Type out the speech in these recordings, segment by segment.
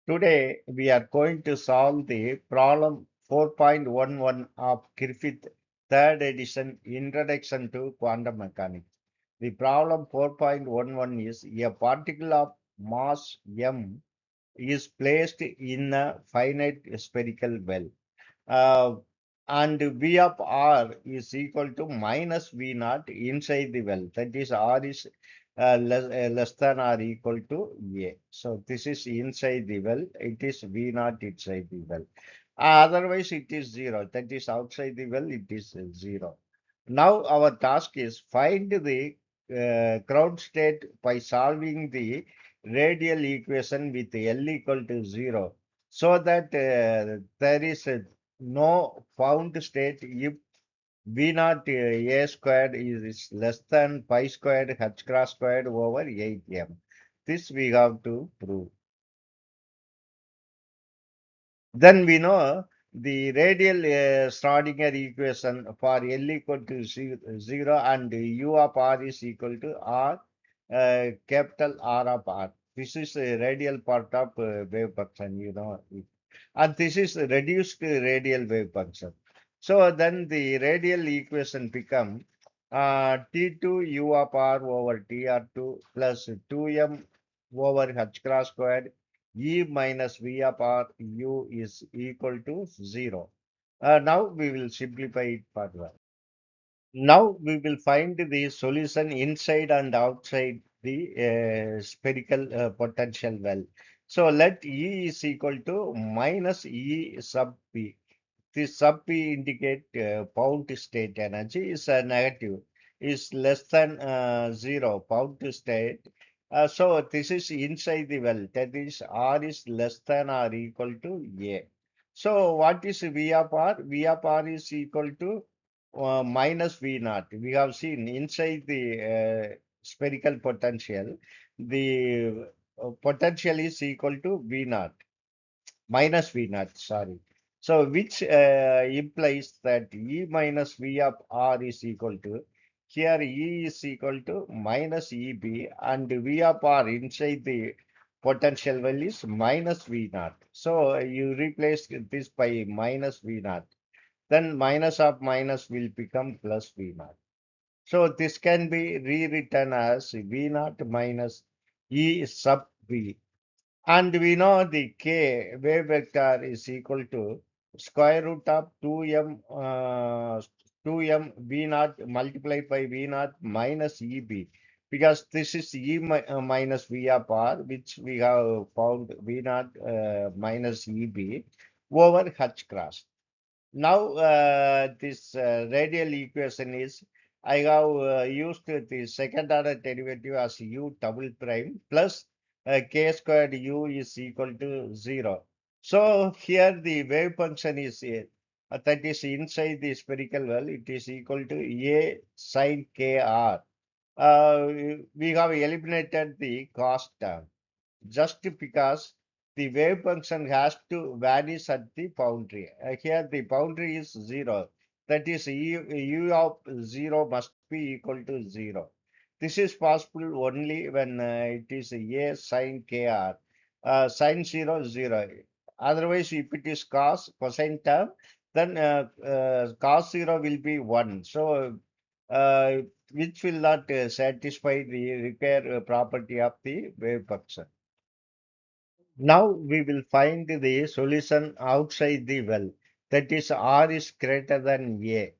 Today we are going to solve the problem 4.11 of Griffith third edition Introduction to Quantum Mechanics. The problem 4.11 is a particle of mass m is placed in a finite spherical well. Uh, and V of R is equal to minus V0 inside the well. That is, R is less than or equal to A. So this is inside the well. It is V0 inside the well. Otherwise, it is 0. That is outside the well. It is 0. Now our task is find the ground state by solving the radial equation with L equal to 0, so that there is no found state if V0 A squared is less than π²ℏ² over 8m. This we have to prove. Then we know the radial Schrödinger equation for L equal to 0 and U of R is equal to R, capital R of R. This is a radial part of wave function, and this is a reduced radial wave function. So then the radial equation become T2 U of R over TR2 plus 2m over ℏ² E minus V of R U is equal to 0. Now we will simplify it further. Now we will find the solution inside and outside the spherical potential well. So let E is equal to minus E sub P. This sub P indicate bound state energy is negative, is less than 0 bound state. So this is inside the well, that is R is less than or equal to A. So what is V of R? V of R is equal to minus V0. We have seen inside the spherical potential, the potential is equal to V0, minus V0, sorry. So which implies that E minus V of R is equal to, here E is equal to minus EB and V of R inside the potential well is minus V0. So you replace this by minus V0. Then minus of minus will become plus V0. So this can be rewritten as V0 minus E sub V. And we know the k wave vector is equal to square root of 2m V0 multiplied by V0 minus EB, because this is minus V of R, which we have found V0 minus EB over H cross. Now this radial equation is, I have used the second order derivative as u double prime plus k² u is equal to 0. So here the wave function is that is inside the spherical well, it is equal to a sine kr. We have eliminated the cos term just because the wave function has to vanish at the boundary. Here the boundary is 0. That is, u of 0 must be equal to 0. This is possible only when it is a sine kr. Sine 0, 0. Otherwise, if it is cosine term, then cos 0 will be 1. So, uh, which will not satisfy the required property of the wave function. Now we will find the solution outside the well. That is, R is greater than A.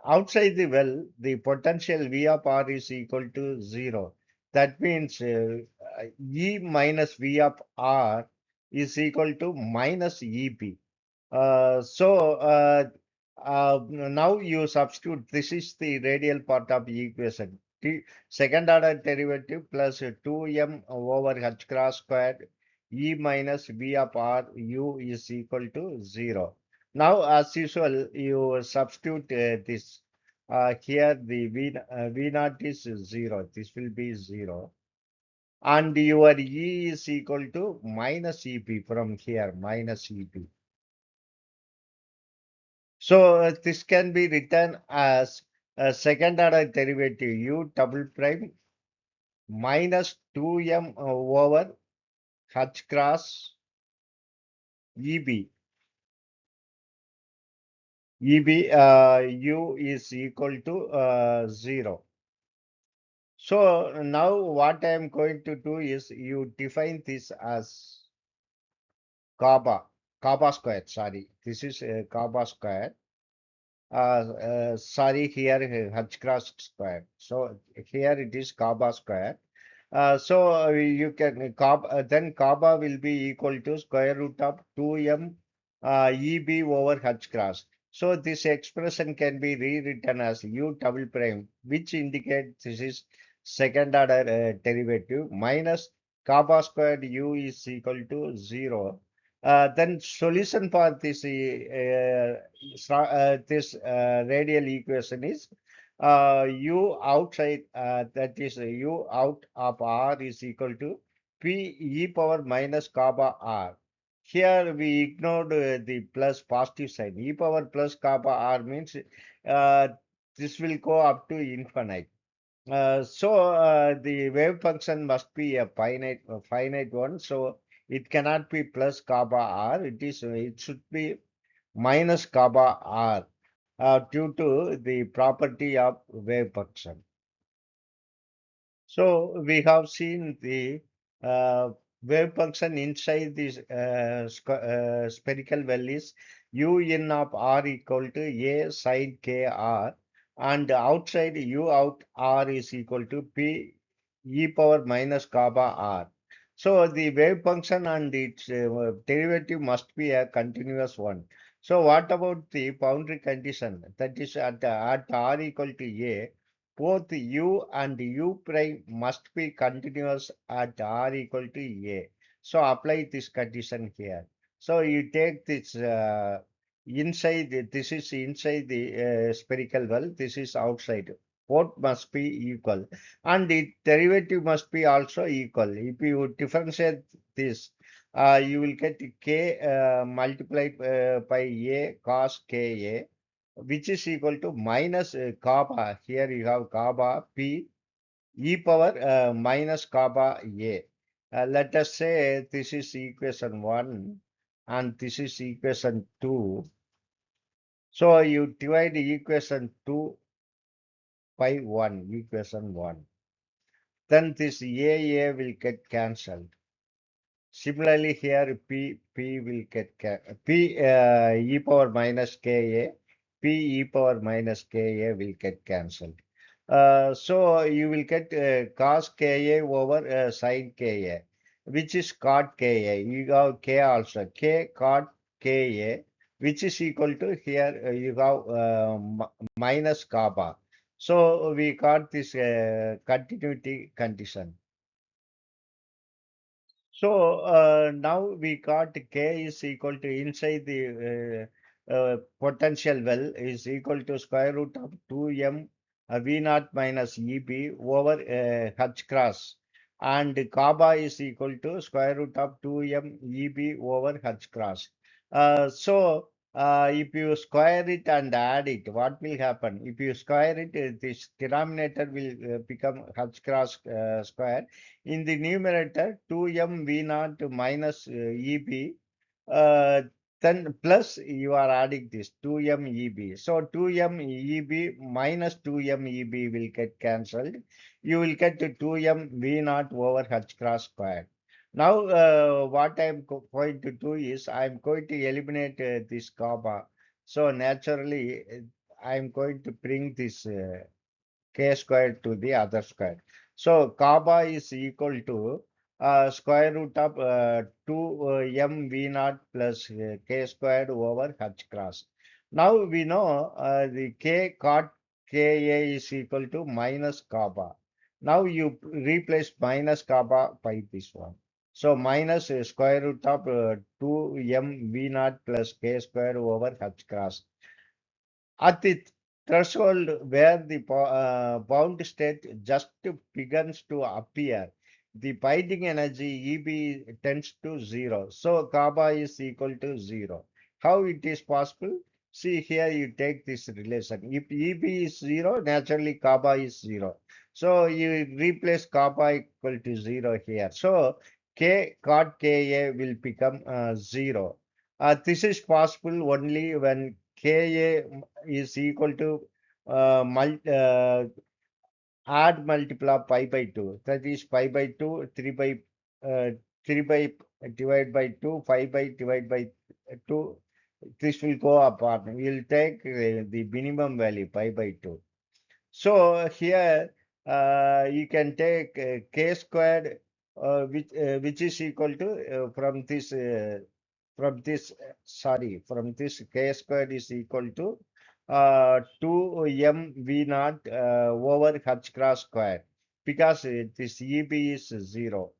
Outside the well, the potential V of R is equal to 0. That means E minus V of R is equal to minus EB. Now you substitute, this is the radial part of the equation. Second order derivative plus 2m over h cross squared E minus V of R U is equal to 0. Now, as usual, you substitute this. Here the V0 is 0. This will be 0. And your E is equal to minus EB from here, minus EB. So this can be written as a second order derivative u double prime minus 2m over h cross EB. U is equal to 0. So now what I am going to do is you define this as kappa square. Sorry, this is kappa square. Sorry, here H cross square. So here it is kappa square. So you can then kappa will be equal to square root of 2m EB over H cross. So this expression can be rewritten as U double prime, which indicates this is second order derivative minus kappa squared U is equal to 0. Then solution for this radial equation is u outside, that is u out of R is equal to p e power minus kappa R. Here we ignored the plus positive sign. E power plus kappa R means this will go up to infinite. So the wave function must be a finite one. So it cannot be plus kappa R. It should be minus kappa R due to the property of wave function. So we have seen the uh, wave function inside this spherical well is u in of R equal to a sine k R, and outside u out R is equal to p e power minus kappa R. So the wave function and its derivative must be a continuous one. So what about the boundary condition? That is at R equal to a, both u and u prime must be continuous at R equal to a. So apply this condition here. So you take this this is inside the spherical well, this is outside. Both must be equal, and the derivative must be also equal. If you differentiate this, you will get k multiplied by a cos ka, which is equal to minus kappa. Here you have kappa p e power minus kappa a. Let us say this is equation 1 and this is equation 2. So you divide equation 2 by 1, equation 1. Then this a will get cancelled. Similarly, here P will get P e power minus Ka, P e power minus Ka will get cancelled. So you will get cos Ka over sin Ka, which is cot Ka. You have K also, K cot Ka, which is equal to here you have minus kappa. So we got this continuity condition. So now we got K is equal to inside the potential well is equal to square root of 2m V0 minus EB over H cross, and kappa is equal to square root of 2m EB over H cross. So if you square it and add it, what will happen? If you square it, this denominator will become H cross square. In the numerator, 2m V0 minus EB, uh, then plus you are adding this 2m EB. So 2m EB minus 2m EB will get cancelled. You will get 2m V0 over H cross squared. Now, what I am going to do is I am going to eliminate this kappa. So naturally, I am going to bring this k squared to the other square. So kappa is equal to square root of 2m V0 plus k squared over H cross. Now we know the k cot Ka is equal to minus kappa. Now you replace minus kappa by this one. So minus square root of 2m V0 plus k squared over H cross. At the threshold where the bound state just begins to appear, the binding energy EB tends to 0. So kappa is equal to 0. How it is possible? See here you take this relation. If EB is 0, naturally kappa is 0. So you replace kappa equal to 0 here. So K cot Ka will become 0. This is possible only when Ka is equal to add multiple of pi by 2. That is pi by 2, 3 by 3 by divide by 2, 5 by divide by 2. This will go apart. We will take the minimum value pi by 2. So here you can take k squared, which is equal to from this k squared is equal to 2m v naught over h cross square, because this EB is 0.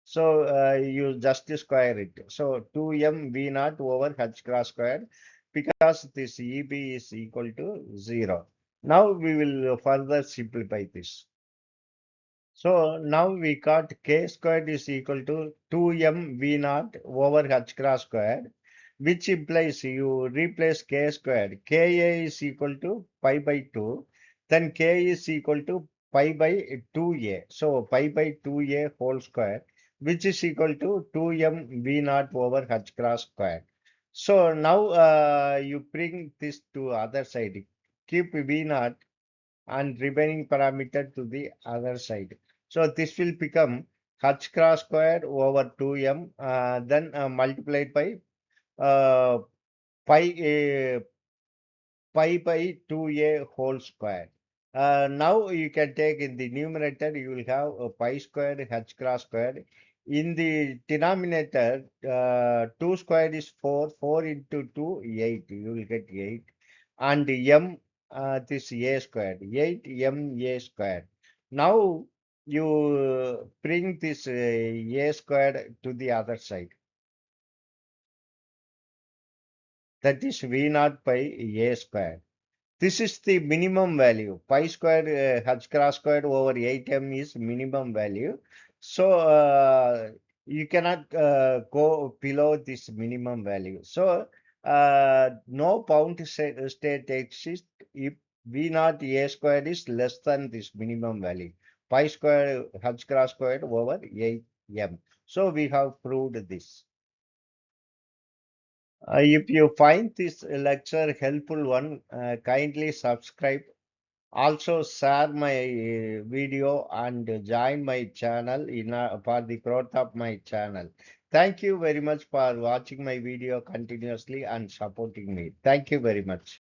So you just square it. So 2m v naught over h cross square, because this EB is equal to 0. Now we will further simplify this. So now we got k squared is equal to 2m v naught over h cross square, which implies you replace k squared. Ka is equal to pi by 2, then k is equal to pi by 2a. So pi by 2a whole square, which is equal to 2m v naught over h cross square. So now you bring this to other side. Keep v naught and remaining parameter to the other side. So this will become h cross square over 2m, then multiplied by uh, pi, pi by 2a whole square. Now you can take in the numerator, you will have a pi squared h cross squared. In the denominator, 2 squared is 4, 4 into 2, 8. You will get 8. And m, this a squared, 8m squared. Now you bring this a squared to the other side. That is v naught by a squared. This is the minimum value. Pi squared h cross squared over 8m is minimum value. So you cannot go below this minimum value. So no bound state exists if v naught a squared is less than this minimum value. Pi squared h cross squared over 8m. So we have proved this. If you find this lecture helpful one, kindly subscribe. Also share my video and join my channel for the growth of my channel. Thank you very much for watching my video continuously and supporting me. Thank you very much.